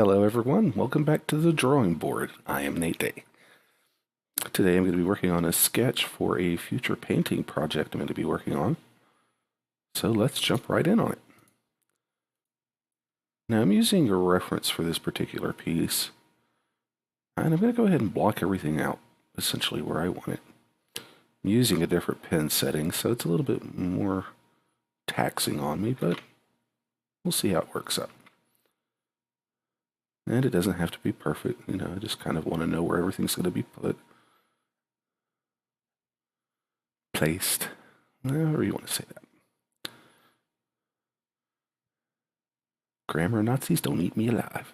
Hello everyone, welcome back to the drawing board. I am Nate Day. Today I'm going to be working on a sketch for a future painting project I'm going to be working on. So let's jump right in on it. Now I'm using a reference for this particular piece, and I'm going to go ahead and block everything out, essentially where I want it. I'm using a different pen setting, so it's a little bit more taxing on me, but we'll see how it works out. And it doesn't have to be perfect, I just kind of want to know where everything's going to be placed, however you want to say that. Grammar Nazis don't eat me alive.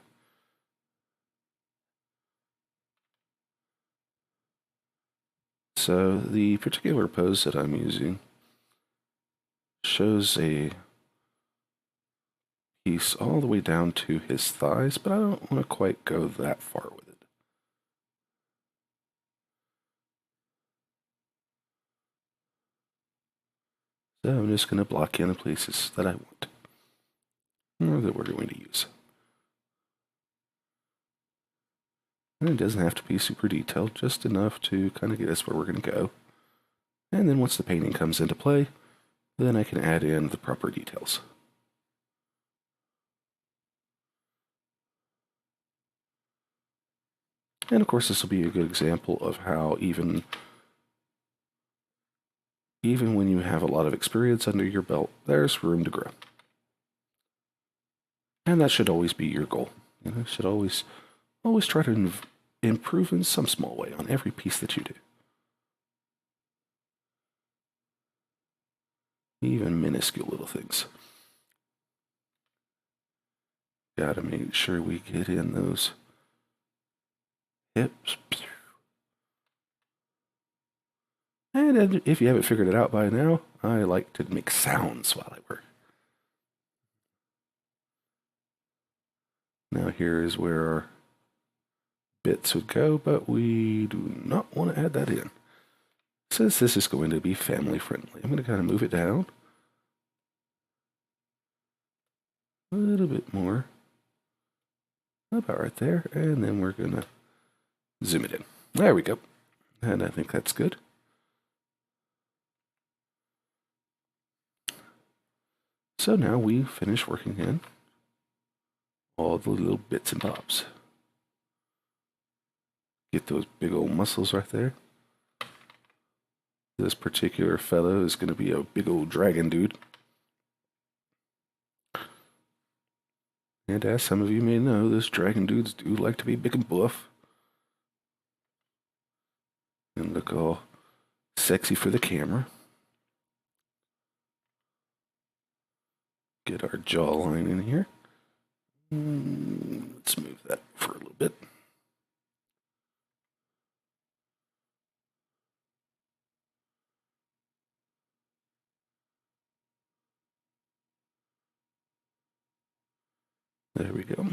So the particular pose that I'm using shows a piece all the way down to his thighs, but I don't want to quite go that far with it. So I'm just going to block in the places that I want, or that we're going to use. And it doesn't have to be super detailed, just enough to kind of get us where we're going to go. And then once the painting comes into play, then I can add in the proper details. And of course, this will be a good example of how even when you have a lot of experience under your belt, there's room to grow. And that should always be your goal. You should always try to improve in some small way on every piece that you do. Even minuscule little things. Gotta make sure we get in those hips. And if you haven't figured it out by now, I like to make sounds while I work. Now here is where our bits would go, but we do not want to add that in. Since this is going to be family friendly, I'm going to kind of move it down a little bit more, about right there, and then we're going to zoom it in. There we go. And I think that's good. So now we finish working in all the little bits and bobs. Get those big old muscles right there. This particular fellow is going to be a big old dragon dude. And as some of you may know, those dragon dudes do like to be big and buff. And look all sexy for the camera. Get our jawline in here. Let's move that for a little bit. There we go.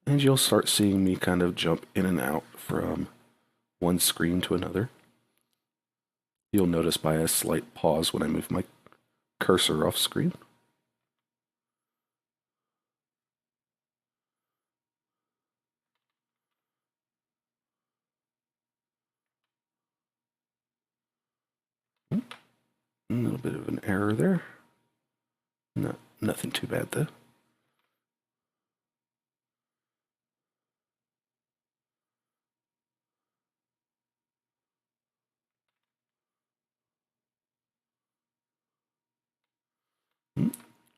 And you'll start seeing me kind of jump in and out from one screen to another. You'll notice by a slight pause when I move my cursor off screen. A little bit of an error there. Nothing too bad though.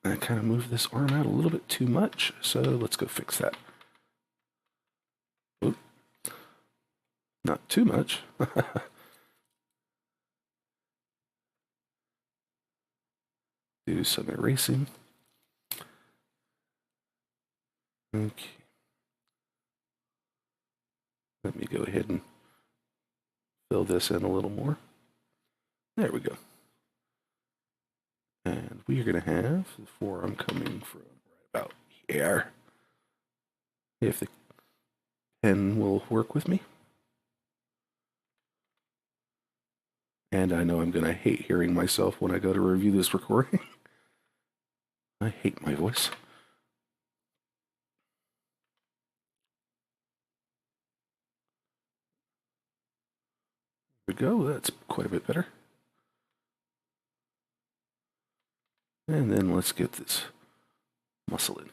I kind of moved this arm out a little bit too much, so let's go fix that. Oop. Not too much. Do some erasing. Okay. Let me go ahead and fill this in a little more. There we go. And we are going to have the forearm coming from right about here. If the pen will work with me. And I know I'm going to hate hearing myself when I go to review this recording. I hate my voice. There we go. That's quite a bit better. And then let's get this muscle in here.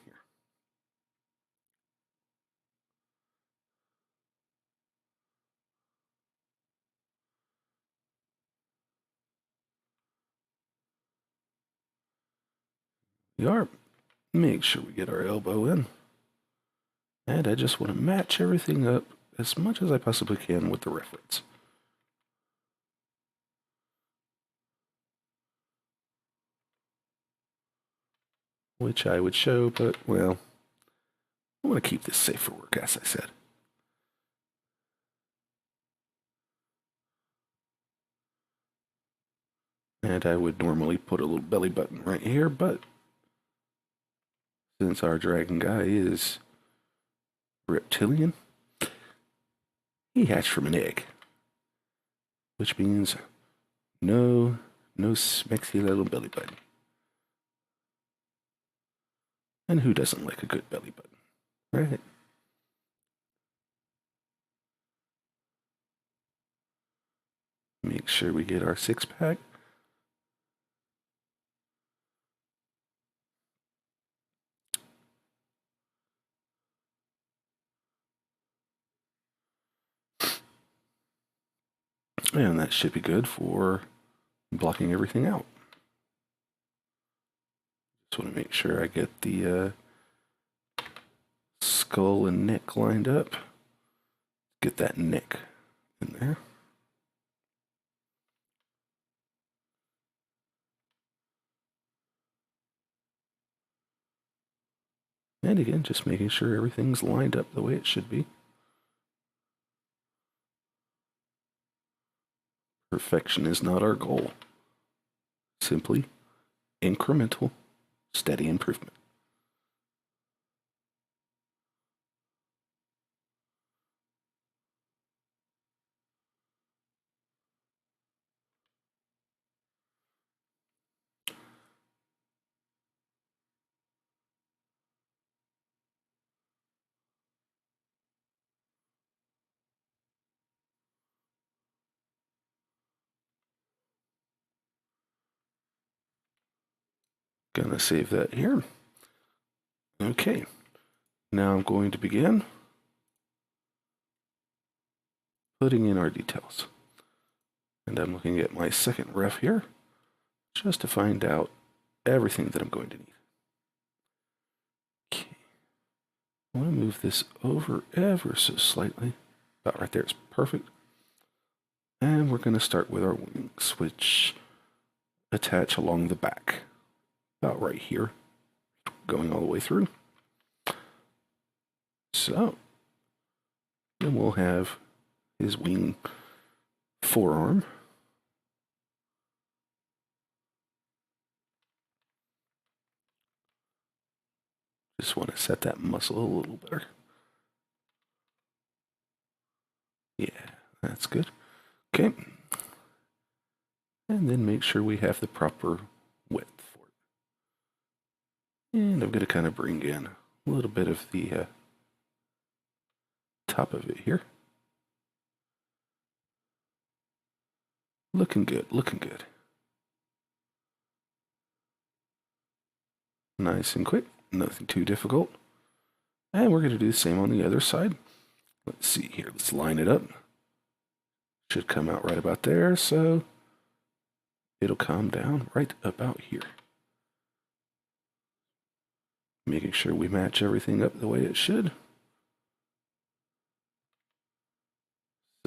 We are. Make sure we get our elbow in. And I just want to match everything up as much as I possibly can with the reference. Which I would show, but, well, I want to keep this safe for work, as I said. And I would normally put a little belly button right here, but since our dragon guy is reptilian, he hatched from an egg. Which means no smexy little belly button. And who doesn't like a good belly button, right? Make sure we get our six-pack. And that should be good for blocking everything out. Just want to make sure I get the skull and neck lined up. Get that neck in there. And again, just making sure everything's lined up the way it should be. Perfection is not our goal. Simply incremental, steady improvement. Gonna save that here. Okay, now I'm going to begin putting in our details. And I'm looking at my second ref here just to find out everything that I'm going to need. Okay. I want to move this over ever so slightly. About right there is perfect. And we're going to start with our wings, which attach along the back. About right here, going all the way through. So, then we'll have his wing forearm. Just want to set that muscle a little better. Yeah, that's good. Okay. And then make sure we have the proper width for it. And I'm going to kind of bring in a little bit of the top of it here. Looking good, looking good. Nice and quick, nothing too difficult. And we're going to do the same on the other side. Let's see here, let's line it up. Should come out right about there, so it'll come down right about here. Making sure we match everything up the way it should.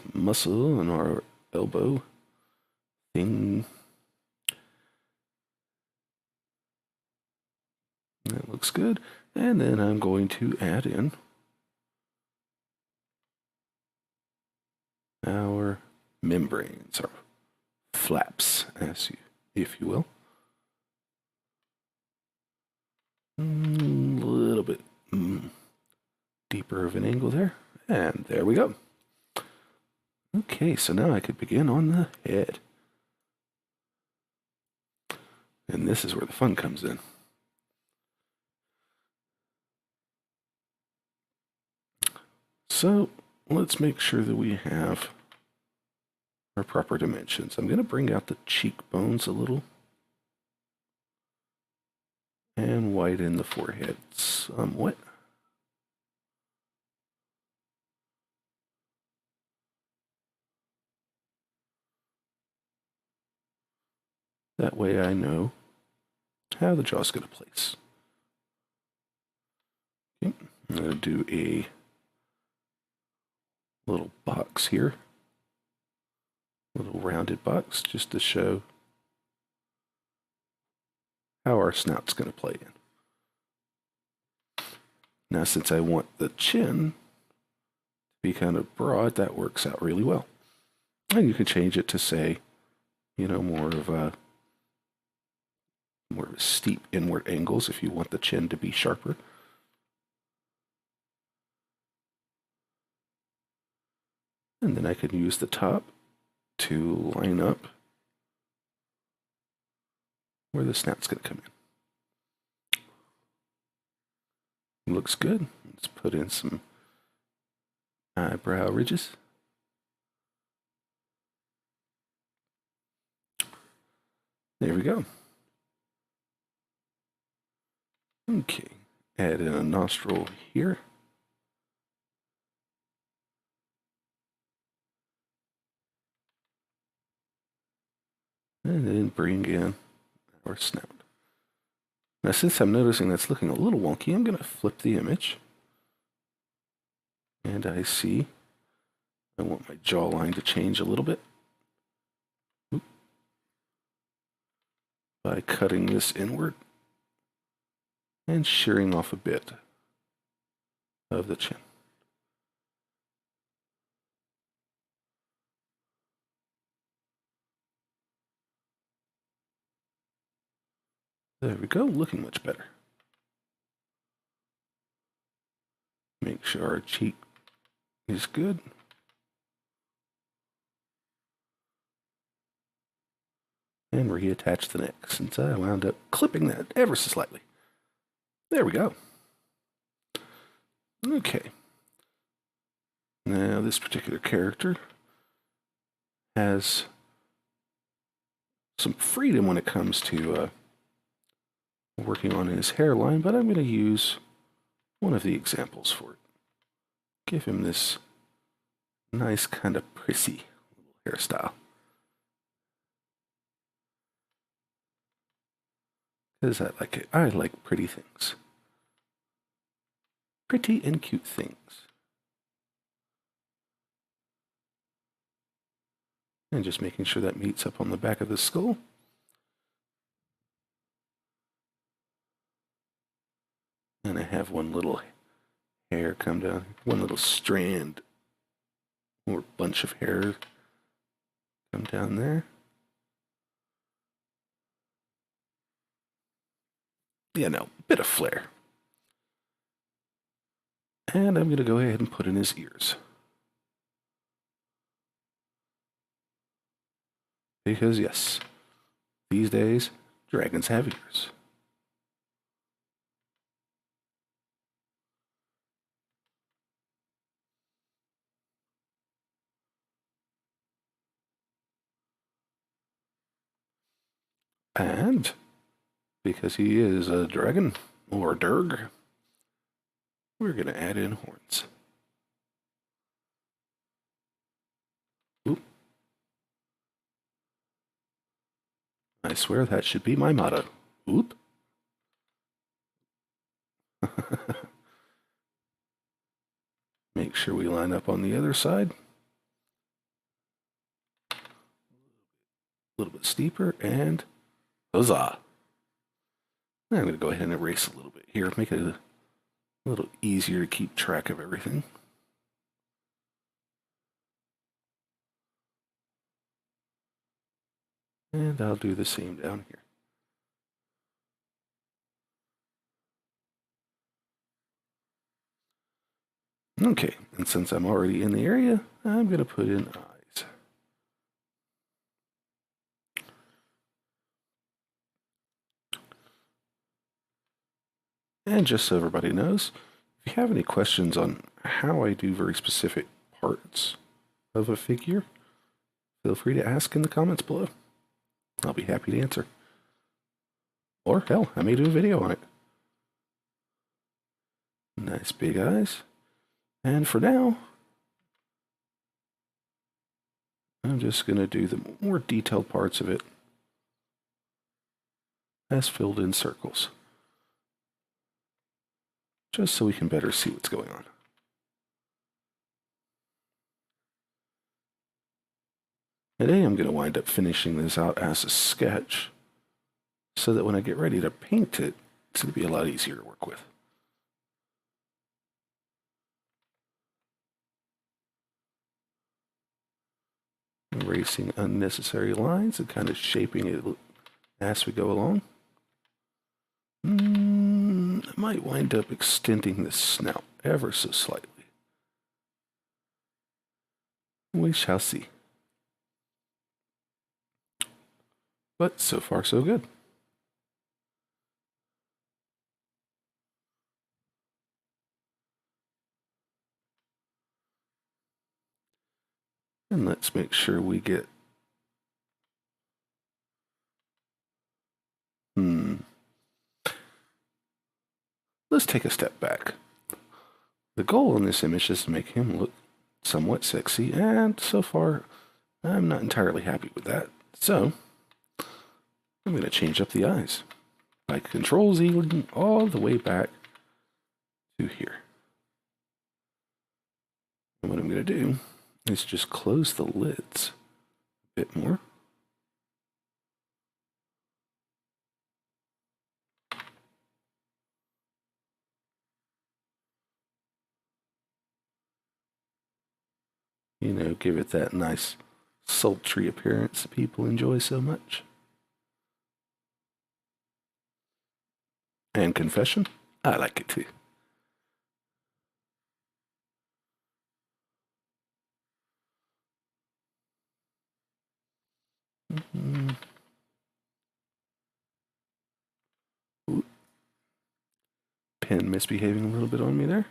Some muscle in our elbow thing. That looks good. And then I'm going to add in our membranes, or flaps, if you will. A little bit deeper of an angle there. And there we go. Okay, so now I could begin on the head. And this is where the fun comes in. So let's make sure that we have our proper dimensions. I'm going to bring out the cheekbones a little and widen the forehead somewhat. That way I know how the jaw's going to place. Okay. I'm going to do a little box here, little rounded box, just to show how our snout's going to play in. Now, since I want the chin to be kind of broad, that works out really well. And you can change it to say, you know, more of a steep inward angles if you want the chin to be sharper. And then I can use the top to line up where the snout's going to come in. Looks good. Let's put in some eyebrow ridges. There we go. Okay, add in a nostril here. And then bring in our snout. Now, since I'm noticing that's looking a little wonky, I'm going to flip the image. And I see I want my jawline to change a little bit. By cutting this inward and shearing off a bit of the chin. There we go, looking much better. Make sure our cheek is good. And reattach the neck, since I wound up clipping that ever so slightly. There we go. Okay. Now, this particular character has some freedom when it comes to working on his hairline, but I'm going to use one of the examples for it. Give him this nice kind of prissy little hairstyle. Because I like it. I like pretty things. Pretty and cute things. And just making sure that meets up on the back of the skull. And I have one little hair come down, one little strand or bunch of hair come down there. Yeah, no, bit of flair. And I'm going to go ahead and put in his ears. Because yes, these days, dragons have ears. And because he is a dragon, or a Durg, we're going to add in horns. Oop. I swear that should be my motto. Oop. Make sure we line up on the other side. A little bit steeper, and huzzah. Now I'm going to go ahead and erase a little bit here, make it a little easier to keep track of everything. And I'll do the same down here. Okay, and since I'm already in the area, I'm going to put in eyes. And just so everybody knows, if you have any questions on how I do very specific parts of a figure, feel free to ask in the comments below. I'll be happy to answer. Or hell, I may do a video on it. Nice big eyes. And for now, I'm just going to do the more detailed parts of it as filled in circles, just so we can better see what's going on. Today I'm going to wind up finishing this out as a sketch, so that when I get ready to paint it, it's going to be a lot easier to work with. Erasing unnecessary lines and kind of shaping it as we go along. I might wind up extending the snout ever so slightly. We shall see. But so far so good. And let's make sure we get... Let's take a step back. The goal in this image is to make him look somewhat sexy, and so far, I'm not entirely happy with that. So, I'm going to change up the eyes by Control-Z all the way back to here. And what I'm going to do is just close the lids a bit more. You know, give it that nice sultry appearance that people enjoy so much. And confession, I like it too. Ooh. Pen misbehaving a little bit on me there.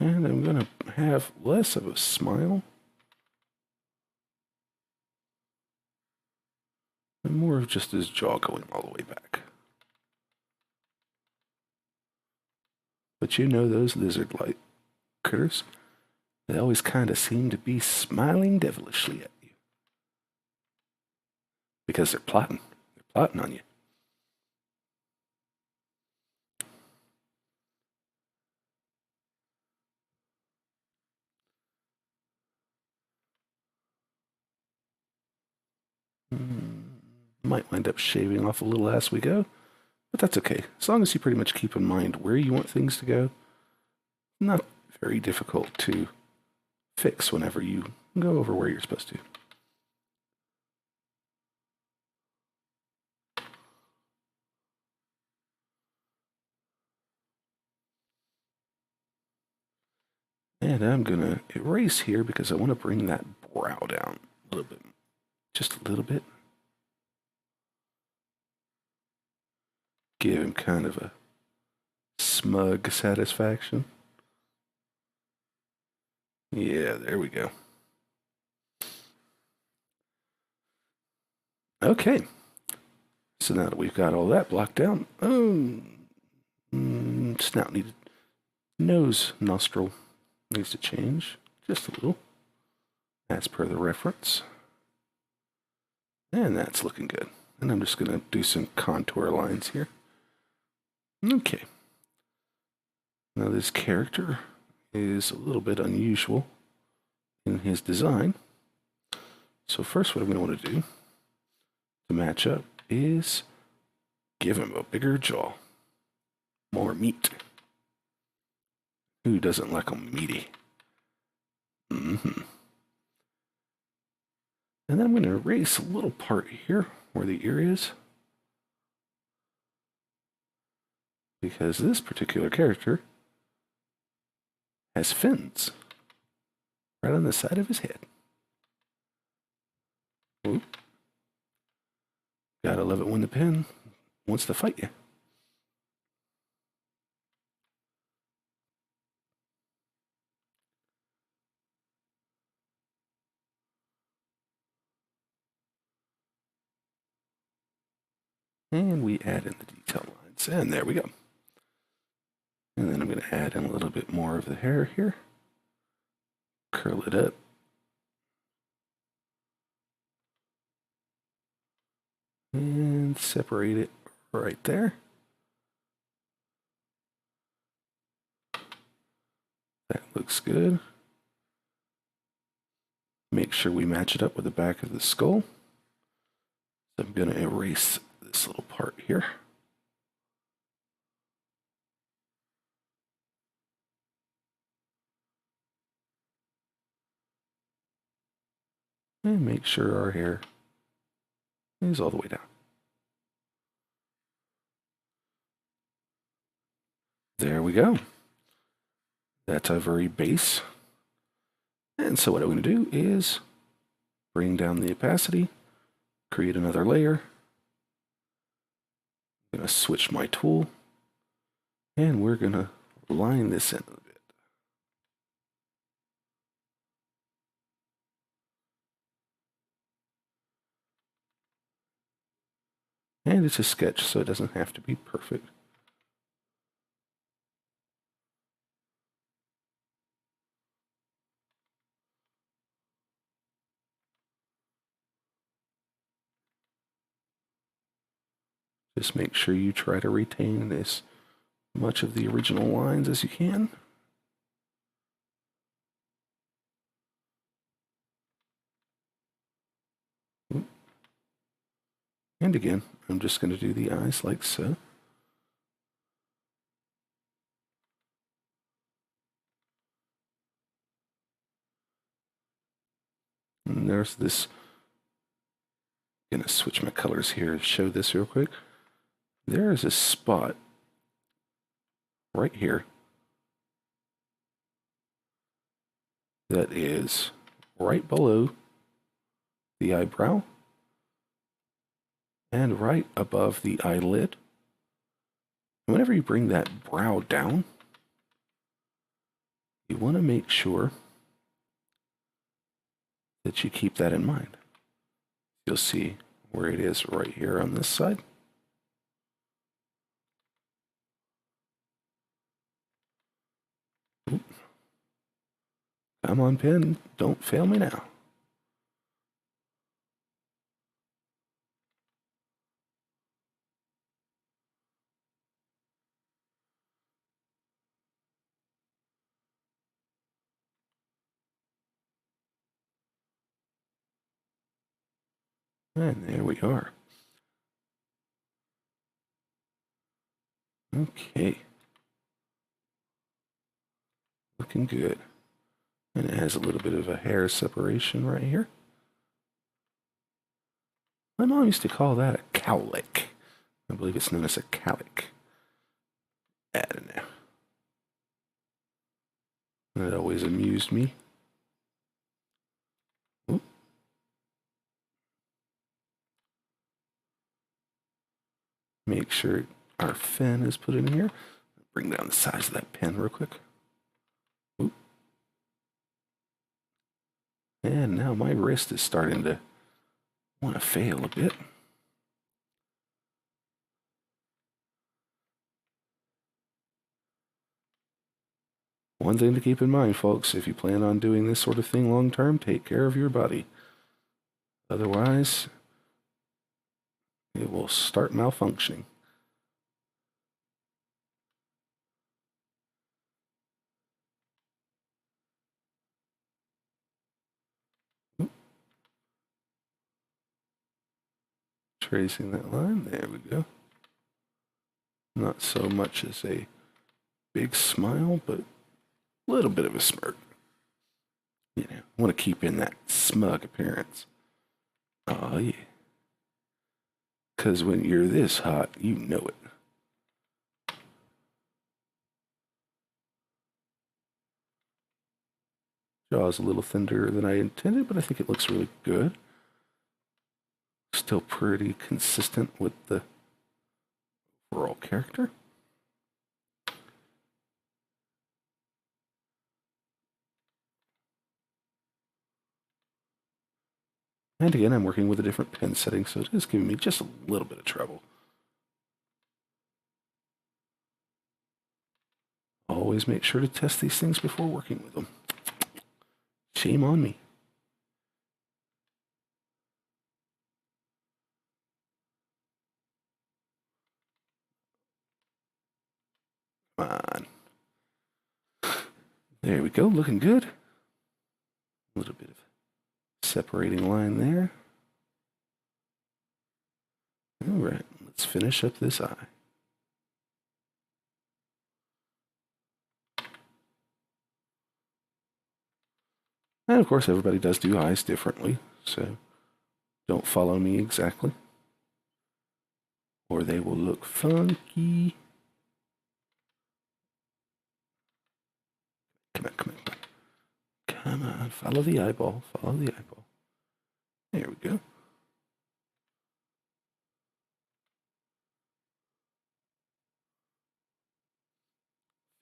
And I'm going to have less of a smile and more of just his jaw going all the way back. But you know those lizard-like critters, they always kind of seem to be smiling devilishly at you. Because they're plotting. They're plotting on you. Might wind up shaving off a little as we go, but that's okay. As long as you pretty much keep in mind where you want things to go, not very difficult to fix whenever you go over where you're supposed to. And I'm going to erase here because I want to bring that brow down a little bit. Just a little bit. Give him kind of a smug satisfaction. Yeah, there we go. Okay. So now that we've got all that blocked down, snout needed. Nose, nostril needs to change just a little, as per the reference. And that's looking good. And I'm just going to do some contour lines here. Okay. Now this character is a little bit unusual in his design. So first what I'm going to want to do to match up is give him a bigger jaw. More meat. Who doesn't like them meaty? And then I'm going to erase a little part here where the ear is, because this particular character has fins right on the side of his head. Oop. Got pen wants to fight you. And we add in the detail lines. And there we go. And then I'm going to add in a little bit more of the hair here. Curl it up. And separate it right there. That looks good. Make sure we match it up with the back of the skull. So I'm going to erase this little part here. And make sure our hair is all the way down. There we go. That's our very base. And so what I'm going to do is bring down the opacity, create another layer. I'm going to switch my tool, and we're going to line this in a bit. And it's a sketch, so it doesn't have to be perfect. Just make sure you try to retain as much of the original lines as you can. And again, I'm just going to do the eyes like so. And there's this. I'm going to switch my colors here to show this real quick. There is a spot right here that is right below the eyebrow and right above the eyelid. Whenever you bring that brow down, you want to make sure that you keep that in mind. You'll see where it is right here on this side. Oop. Come on, pen, don't fail me now. And there we are. Okay. Looking good. And it has a little bit of a hair separation right here. My mom used to call that a cowlick. I believe it's known as a cowlick. I don't know. That always amused me. Oop. Make sure our fin is put in here. Bring down the size of that pen real quick. Oop. And now my wrist is starting to want to fail a bit. One thing to keep in mind, folks, if you plan on doing this sort of thing long term, take care of your body. Otherwise, it will start malfunctioning. Tracing that line, there we go. Not so much as a big smile, but a little bit of a smirk. You know, want to keep in that smug appearance. Oh, yeah. Because when you're this hot, you know it. Jaw is a little thinner than I intended, but I think it looks really good. still pretty consistent with the overall character. And again, I'm working with a different pen setting, so it is giving me just a little bit of trouble. Always make sure to test these things before working with them. Shame on me. Come on. There we go, looking good. A little bit of separating line there. All right, let's finish up this eye. And of course, everybody does do eyes differently, so don't follow me exactly, or they will look funky. Come on, come on, come on. Come on, follow the eyeball, follow the eyeball. There we go.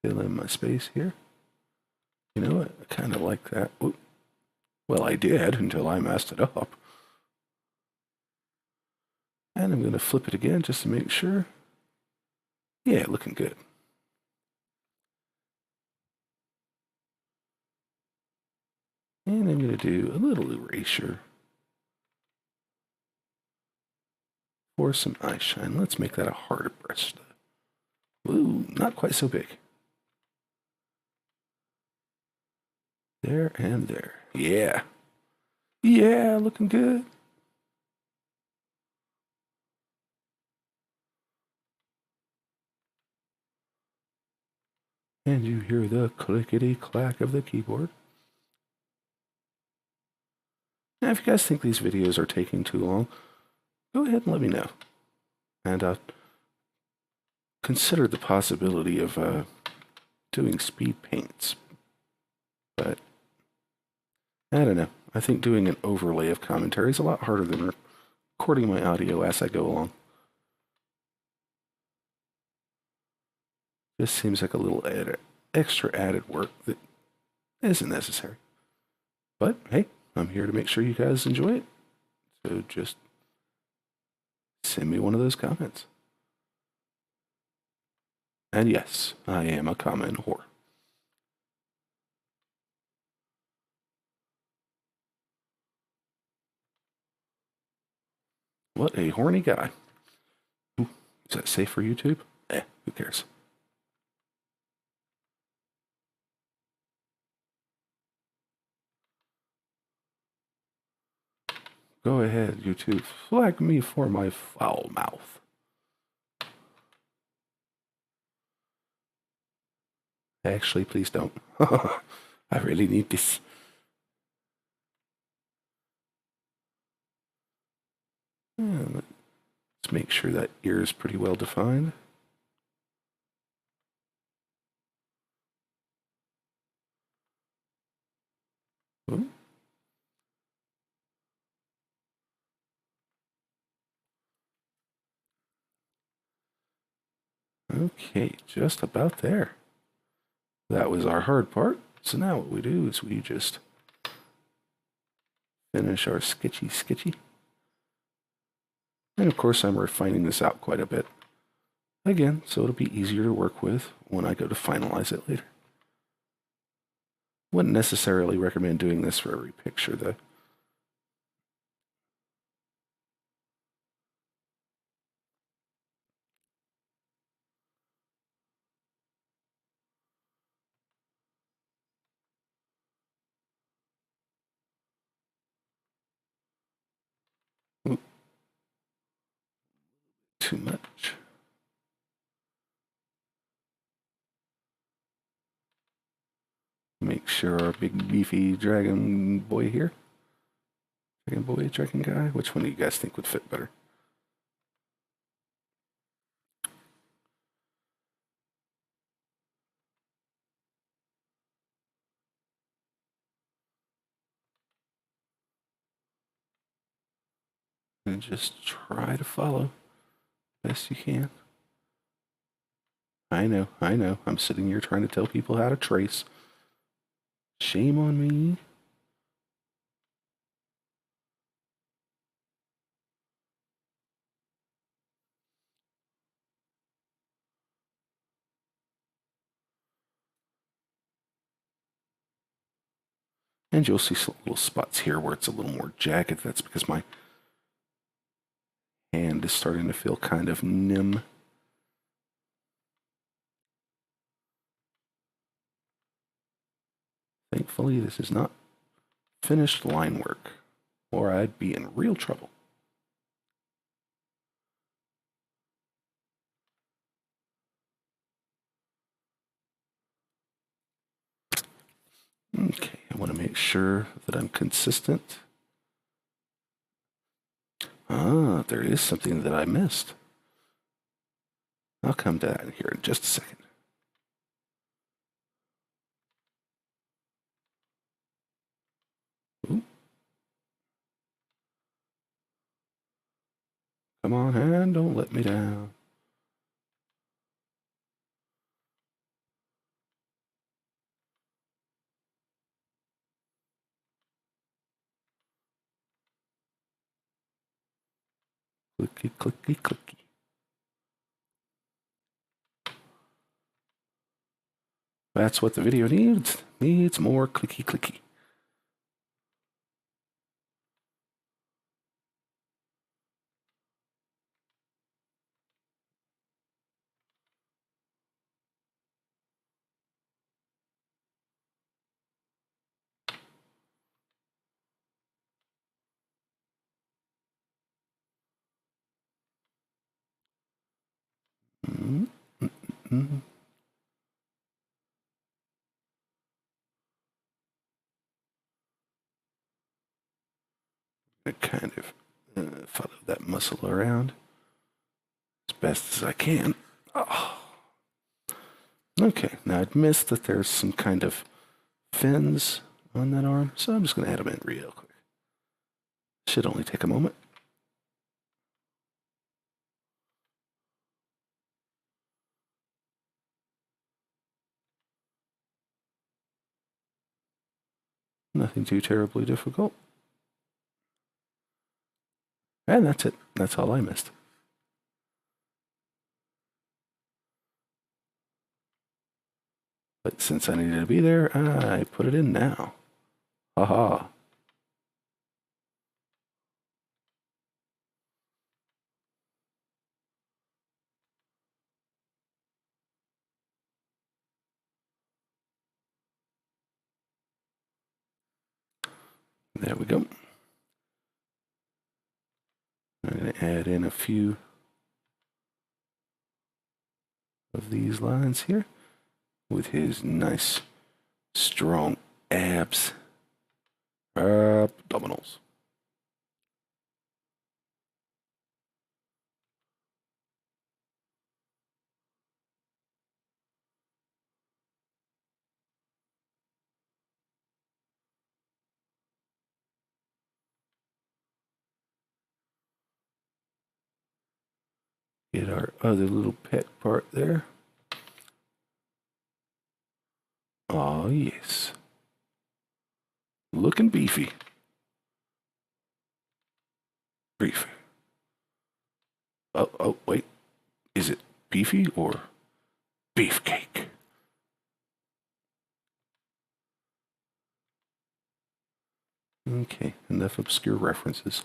Fill in my space here. You know what? I kind of like that. Ooh. Well, I did until I messed it up. And I'm going to flip it again just to make sure. Yeah, looking good. And I'm going to do a little erasure for some eye shine. Let's make that a harder brush. Ooh, not quite so big. There and there. Yeah. Yeah, looking good. And you hear the clickety-clack of the keyboard. Now, if you guys think these videos are taking too long, go ahead and let me know. And consider the possibility of doing speed paints. But I don't know. I think doing an overlay of commentary is a lot harder than recording my audio as I go along. This seems like a little extra added work that isn't necessary. But hey, I'm here to make sure you guys enjoy it. So just send me one of those comments. And yes, I am a comment whore. What a horny guy. Ooh, is that safe for YouTube? Who cares? Go ahead, YouTube. Flag me for my foul mouth. Actually, please don't. I really need this. Let's make sure that ear is pretty well defined. Ooh. Okay, just about there. That was our hard part. So now what we do is we just finish our sketchy. And of course I'm refining this out quite a bit. Again, so it'll be easier to work with when I go to finalize it later. Wouldn't necessarily recommend doing this for every picture though. Ooh, too much. Make sure our big beefy dragon boy here. Dragon boy, dragon guy. Which one do you guys think would fit better? And just try to follow best you can. I know. I'm sitting here trying to tell people how to trace. Shame on me. And you'll see some little spots here where it's a little more jagged. That's because my hand is starting to feel kind of numb. Thankfully, this is not finished line work, or I'd be in real trouble. Okay, I want to make sure that I'm consistent. Ah, there is something that I missed. I'll come to that here in just a second. Ooh. Come on, hand, don't let me down. Clicky, clicky, clicky. That's what the video needs. Needs more clicky, clicky. Mm-hmm. Mm-hmm. I kind of follow that muscle around as best as I can. Oh. Okay, now I'd missed that there's some kind of fins on that arm, so I'm just going to add them in real quick. Should only take a moment. Nothing too terribly difficult. And that's it. That's all I missed. But since I needed to be there, I put it in now. Haha. There we go. I'm going to add in a few of these lines here with his nice, strong abs. Abdominals. Get our other little pet part there. Oh, yes. Looking beefy. Beefy. Oh, wait. Is it beefy or beefcake? Okay, enough obscure references.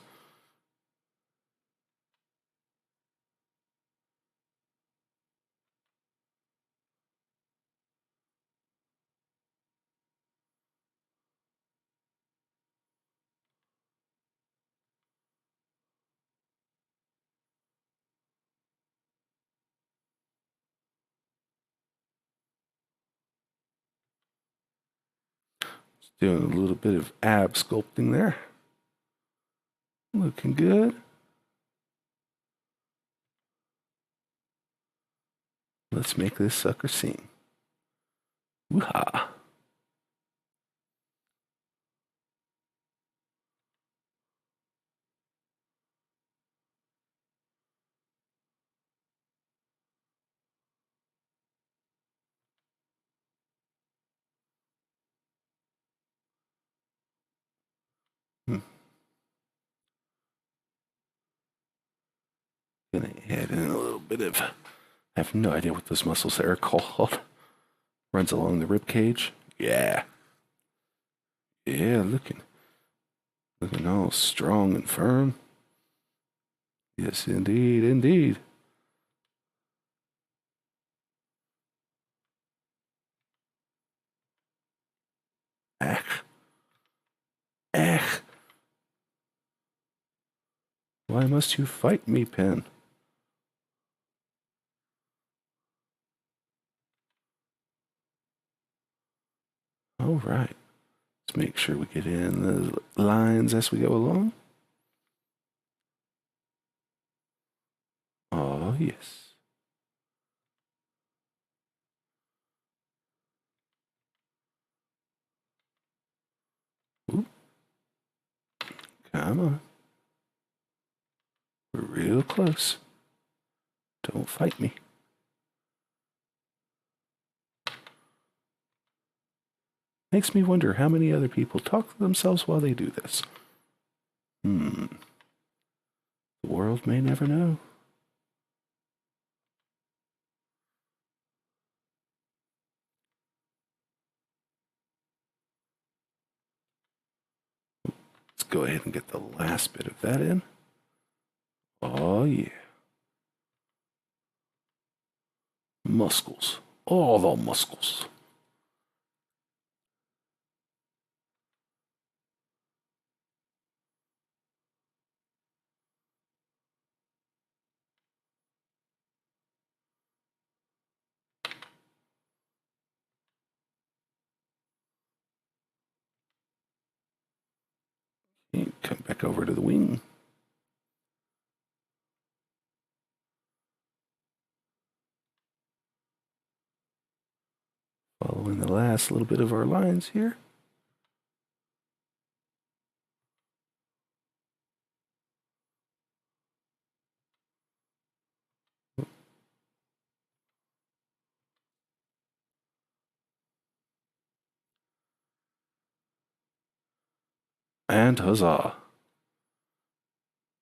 Doing a little bit of ab sculpting there. Looking good. Let's make this sucker sing. Woo-ha. Gonna add in a little bit of, I have no idea what those muscles there are called. Runs along the rib cage. Yeah. Yeah, looking all strong and firm. Yes, indeed, indeed. Ach. Ach. Why must you fight me, Pen? All right. Let's make sure we get in the lines as we go along. Oh, yes. Ooh, come on. We're real close. Don't fight me. Makes me wonder how many other people talk to themselves while they do this. The world may never know. Let's go ahead and get the last bit of that in. Oh, yeah. Muscles. All the muscles. Okay, come back over to the wing. Following the last little bit of our lines here. And huzzah.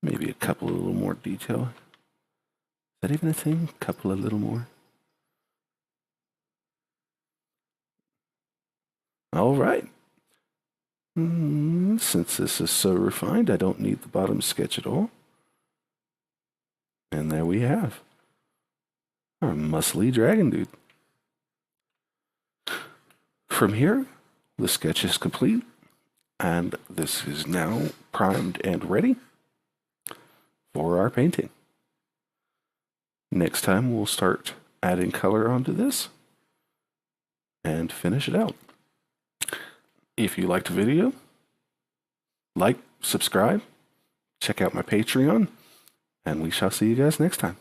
Maybe a couple of little more detail. Is that even a thing? Couple of little more. All right. Since this is so refined, I don't need the bottom sketch at all. And there we have our muscly dragon dude. From here, the sketch is complete, and this is now primed and ready for our painting. Next time, we'll start adding color onto this and finish it out. If you liked the video, like, subscribe, check out my Patreon, and we shall see you guys next time.